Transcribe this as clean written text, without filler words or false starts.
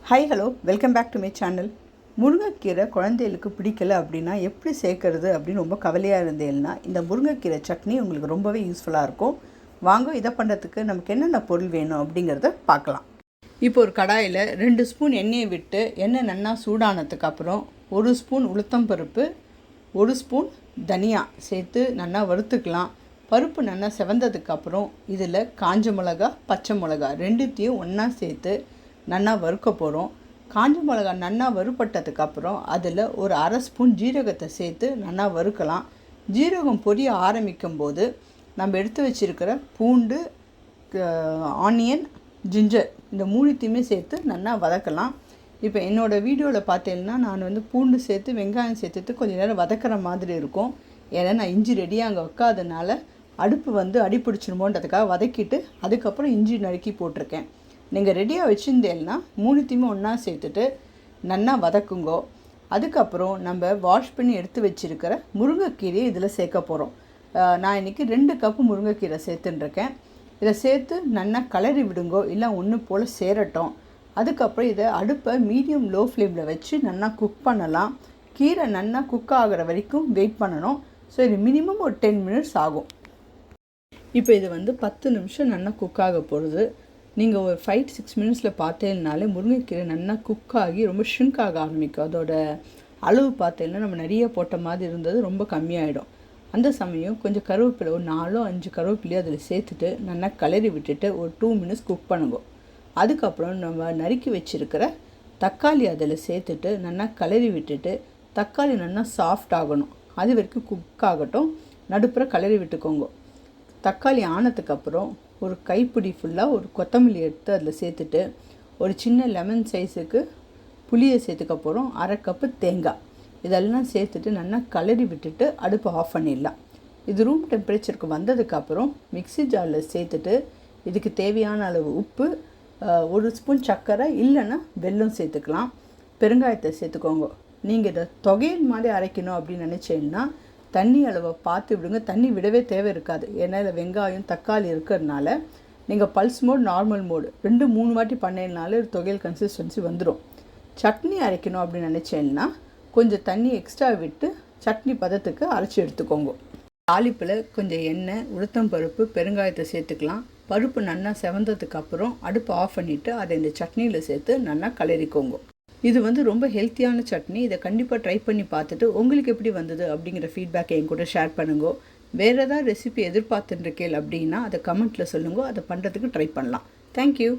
Hi hello welcome back to my channel. முருங்கைக்கீரை குழந்தைகளுக்கு பிடிக்கல அப்படின்னா எப்படி சேர்க்கறது அப்படின்னு ரொம்ப கவலையாக இருந்தேன்னா இந்த முருங்கைக்கீரை சட்னி உங்களுக்கு ரொம்பவே யூஸ்ஃபுல்லாக இருக்கும். வாங்க இதை பண்ணுறதுக்கு நமக்கு என்னென்ன பொருள் வேணும் அப்படிங்கிறத பார்க்கலாம். இப்போ ஒரு கடாயில் 2 ஸ்பூன் எண்ணெயை விட்டு எண்ணெய் நல்லா சூடானதுக்கு அப்புறம் 1 ஸ்பூன் உளுத்தம் பருப்பு, 1 ஸ்பூன் தனியா சேர்த்து நல்லா வறுத்துக்கலாம். பருப்பு நல்லா செவந்ததுக்கப்புறம் இதில் காஞ்ச மிளகா, பச்சை மிளகா ரெண்டுத்தையும் ஒன்றா சேர்த்து நல்லா வறுக்க போகிறோம். காஞ்ச மிளகா நல்லா வறுபட்டதுக்கப்புறம் அதில் ஒரு அரை ஸ்பூன் ஜீரகத்தை சேர்த்து நல்லா வறுக்கலாம். ஜீரகம் பொரிய ஆரம்பிக்கும் போது நம்ம எடுத்து வச்சுருக்கிற பூண்டு, ஆனியன், ஜிஞ்சர் இந்த மூணுத்தையுமே சேர்த்து நல்லா வதக்கலாம். இப்போ என்னோடய வீடியோவில் பார்த்தீங்கன்னா நான் பூண்டு சேர்த்து வெங்காயம் சேர்த்துட்டு கொஞ்சம் நேரம் வதக்கிற மாதிரி இருக்கும். ஏன்னா நான் இஞ்சி ரெடியாக அங்கே வைக்காதனால அடுப்பு அடிப்பிடிச்சிருமோன்றதுக்காக வதக்கிட்டு அதுக்கப்புறம் இஞ்சி நறுக்கி போட்டிருக்கேன். நீங்கள் ரெடியாக வச்சுருந்தேன்னா மூணுத்தையுமே ஒன்றா சேர்த்துட்டு நல்லா வதக்குங்கோ. அதுக்கப்புறம் நம்ம வாஷ் பண்ணி எடுத்து வச்சுருக்கிற முருங்கைக்கீரையை இதில் சேர்க்க போகிறோம். நான் இன்றைக்கி 2 கப்பு முருங்கைக்கீரை சேர்த்துட்டுருக்கேன். இதை சேர்த்து நல்லா கலரி விடுங்கோ, இல்லை ஒன்று போல் சேரட்டும். அதுக்கப்புறம் இதை அடுப்பை மீடியம் லோ ஃப்ளேமில் வச்சு நல்லா குக் பண்ணலாம். கீரை நல்லா குக் ஆகிற வரைக்கும் வெயிட் பண்ணணும். ஸோ இது மினிமம் ஒரு 10 மினிட்ஸ் ஆகும். இப்போ இது 10 நிமிஷம் நல்லா குக் ஆக போகிறது. நீங்கள் ஒரு 5-6 மினிட்ஸில் பார்த்தேன்னாலே முருங்கைக்கீரை நல்லா குக் ஆகி ரொம்ப ஷ்ரிங்க் ஆக ஆரம்பிக்கும். அதோட அளவு பார்த்தேன்னா நம்ம நிறைய போட்ட மாதிரி இருந்தது ரொம்ப கம்மியாயிடும். அந்த சமயம் கொஞ்சம் கருவேப்பிலை ஒரு 4-5 கருவேப்பிலையும் அதில் சேர்த்துட்டு நல்லா கலரி விட்டுட்டு ஒரு 2 மினிட்ஸ் குக் பண்ணுங்க. அதுக்கப்புறம் நம்ம நறுக்கி வச்சுருக்கிற தக்காளி அதில் சேர்த்துட்டு நல்லா கலரி விட்டுட்டு தக்காளி நல்லா சாஃப்ட் ஆகணும், அது வரைக்கும் குக் ஆகட்டும். நடுப்புற கலரி விட்டுக்கோங்க. தக்காளி ஆனதுக்கப்புறம் ஒரு கைப்பிடி ஃபுல்லாக ஒரு கொத்தமல்லி எடுத்து அதில் சேர்த்துட்டு ஒரு சின்ன லெமன் சைஸுக்கு புளியை சேர்த்துக்க போகிறோம். 1/2 கப்பு தேங்காய் இதெல்லாம் சேர்த்துட்டு நல்லா கலரி விட்டுட்டு அடுப்பை ஆஃப் பண்ணிடலாம். இது ரூம் டெம்பரேச்சருக்கு வந்ததுக்கப்புறம் மிக்ஸி ஜாரில் சேர்த்துட்டு இதுக்கு தேவையான அளவு உப்பு, 1 ஸ்பூன் சர்க்கரை இல்லைன்னா வெல்லம் சேர்த்துக்கலாம். பெருங்காயத்தை சேர்த்துக்கோங்க. நீங்கள் இதை தொகையில் மாதிரி அரைக்கணும் அப்படின்னு நினச்சேன்னா தண்ணி அளவை பார்த்து விடுங்க. தண்ணி விடவே தேவை இருக்காது. ஏன்னா இதில் வெங்காயம் தக்காளி இருக்கிறதுனால நீங்கள் பல்ஸ் மோட், நார்மல் மோடு 2-3 வாட்டி பண்ணேன்னாலே ஒரு தொகையில் கன்சிஸ்டன்சி வந்துடும். சட்னி அரைக்கணும் அப்படின்னு நினச்சேன்னா கொஞ்சம் தண்ணி எக்ஸ்ட்ரா விட்டு சட்னி பதத்துக்கு அரைச்சி எடுத்துக்கோங்க. தாளிப்பில் கொஞ்சம் எண்ணெய், உளுத்தம் பருப்பு, பெருங்காயத்தை சேர்த்துக்கலாம். பருப்பு நல்லா செவந்ததுக்கப்புறம் அடுப்பு ஆஃப் பண்ணிவிட்டு அதை இந்த சட்னியில் சேர்த்து நல்லா கலரிக்கோங்க. இது ரொம்ப ஹெல்த்தியான சட்னி. இதை கண்டிப்பாக ட்ரை பண்ணி பார்த்துட்டு உங்களுக்கு எப்படி வந்தது அப்படிங்கிற ஃபீட்பேக்கை என் கூட ஷேர் பண்ணுங்க. வேறு ஏதாவது ரெசிபி எதிர்பார்த்துருக்கேன் அப்படின்னா அதை கமெண்ட்டில் சொல்லுங்க. அதை பண்ணுறதுக்கு ட்ரை பண்ணலாம். தேங்க்யூ.